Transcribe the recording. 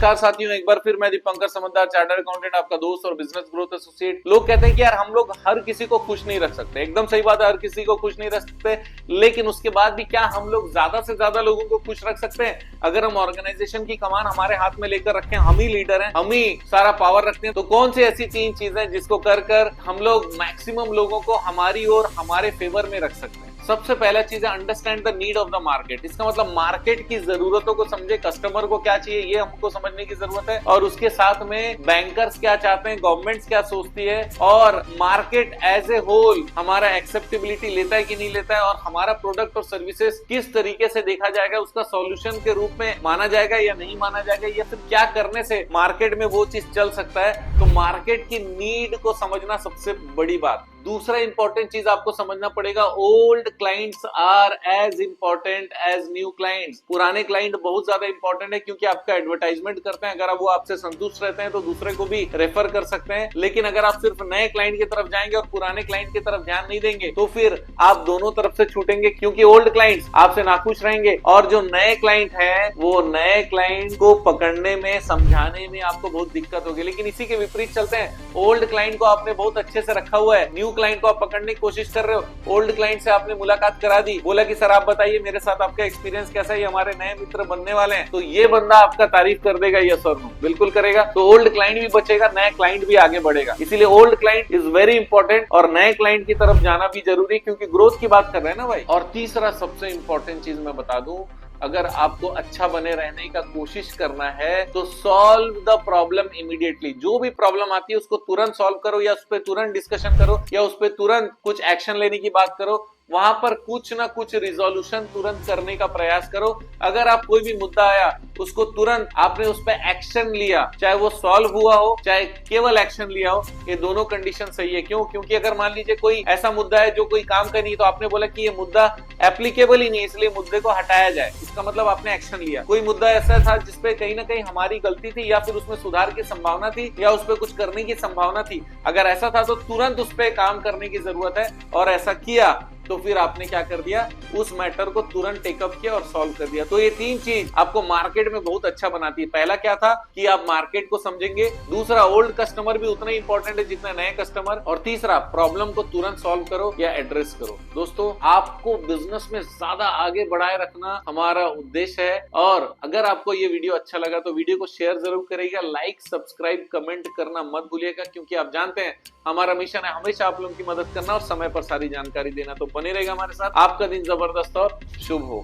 नमस्कार साथियों, एक बार फिर मैं दीपंकर समझदार चार्टर्ड अकाउंटेंट, आपका दोस्त और बिजनेस ग्रोथ एसोसिएट। लोग कहते हैं कि यार हम लोग हर किसी को खुश नहीं रख सकते। एकदम सही बात है, हर किसी को खुश नहीं रख सकते, लेकिन उसके बाद भी क्या हम लोग ज्यादा से ज्यादा लोगों को खुश रख सकते हैं? अगर हम ऑर्गेनाइजेशन की कमान हमारे हाथ में लेकर रखें, हम ही लीडर हैं, हम ही सारा पावर रखते हैं, तो कौन सी ऐसी 3 चीजें जिसको कर हम लोग मैक्सिमम लोगों को हमारी और हमारे फेवर में रख सकते हैं? सबसे पहला चीज है understand the need of the market. इसका मतलब मार्केट की जरूरतों को समझे, कस्टमर को क्या चाहिए ये हमको समझने की जरूरत है, और उसके साथ में बैंकर्स क्या चाहते हैं, गवर्नमेंट्स क्या सोचती है, और मार्केट एज ए होल हमारा एक्सेप्टेबिलिटी लेता है कि नहीं लेता है, और हमारा प्रोडक्ट और सर्विसेज किस तरीके से देखा जाएगा, उसका सॉल्यूशन के रूप में माना जाएगा या नहीं माना जाएगा, या फिर क्या करने से मार्केट में वो चीज चल सकता है। तो मार्केट की नीड को समझना सबसे बड़ी बात। दूसरा इंपॉर्टेंट चीज आपको समझना पड़ेगा, old clients are as important as new clients. पुराने क्लाइंट बहुत ज्यादा इंपॉर्टेंट है, क्योंकि आपका एडवर्टाइजमेंट करते हैं। अगर वो आपसे संतुष्ट रहते हैं तो दूसरे को भी रेफर कर सकते हैं, लेकिन अगर आप सिर्फ नए क्लाइंट की तरफ जाएंगे और पुराने क्लाइंट की तरफ ध्यान नहीं देंगे तो फिर आप दोनों तरफ से छूटेंगे, क्योंकि ओल्ड क्लाइंट्स आपसे नाखुश रहेंगे और जो नए क्लाइंट है वो नए क्लाइंट को पकड़ने में, समझाने में आपको बहुत दिक्कत होगी। लेकिन इसी के विपरीत चलते हैं, ओल्ड क्लाइंट को आपने बहुत अच्छे से रखा हुआ है, न्यू क्लाइंट को आप पकड़ने की कोशिश कर रहे हो। ओल्ड क्लाइंट से आपने मुलाकात करा दी, बोला कि सर आप बताइए मेरे साथ आपका एक्सपीरियंस कैसा है, हमारे नए मित्र बनने वाले हैं, तो ये बंदा आपका तारीफ कर देगा, यस और नो, बिल्कुल करेगा। तो ओल्ड क्लाइंट भी बचेगा, नया क्लाइंट भी आगे बढ़ेगा। इसीलिए old client is very important, और नए क्लाइंट की तरफ जाना भी जरूरी, क्योंकि ग्रोथ की बात कर रहे हैं ना भाई। और तीसरा सबसे इंपॉर्टेंट चीज मैं बता दूं, अगर आपको अच्छा बने रहने का कोशिश करना है तो सॉल्व द प्रॉब्लम इमीडिएटली। जो भी प्रॉब्लम आती है उसको तुरंत सॉल्व करो, या उस पर तुरंत डिस्कशन करो, या उस पर तुरंत कुछ एक्शन लेने की बात करो। वहां पर कुछ ना कुछ रिजोल्यूशन तुरंत करने का प्रयास करो। अगर आप कोई भी मुद्दा आया उसको तुरंत आपने उस पर एक्शन लिया, चाहे वो सॉल्व हुआ हो चाहे केवल एक्शन लिया हो, ये दोनों कंडीशन सही है। क्यों? क्योंकि अगर मान लीजिए कोई ऐसा मुद्दा है जो कोई काम का नहीं, तो आपने बोला कि ये मुद्दा एप्लीकेबल ही नहीं, इसलिए मुद्दे को हटाया जाए, इसका मतलब आपने एक्शन लिया। कोई मुद्दा ऐसा था जिसपे कहीं ना कहीं हमारी गलती थी, या फिर उसमें सुधार की संभावना थी, या उस पर कुछ करने की संभावना थी, अगर ऐसा था तो तुरंत उस पर काम करने की जरूरत है, और ऐसा किया तो फिर आपने क्या कर दिया, उस मैटर को तुरंत टेकअप किया और सॉल्व कर दिया। तो ये 3 चीज आपको मार्केट में बहुत अच्छा बनाती है। पहला क्या था कि आप मार्केट को समझेंगे, दूसरा ओल्ड कस्टमर भी उतना ही इंपॉर्टेंट है जितना नए कस्टमर, और तीसरा प्रॉब्लम को तुरंत सॉल्व करो या एड्रेस करो। दोस्तों, आपको बिजनेस में ज्यादा आगे बढ़ाए रखना हमारा उद्देश्य है, और अगर आपको ये वीडियो अच्छा लगा तो वीडियो को शेयर जरूर करिएगा, लाइक सब्सक्राइब कमेंट करना मत भूलिएगा, क्योंकि आप जानते हैं हमारा मिशन है हमेशा आप लोगों की मदद करना और समय पर सारी जानकारी देना। तो बने रहेगा हमारे साथ। आपका दिन जबरदस्त और शुभ हो।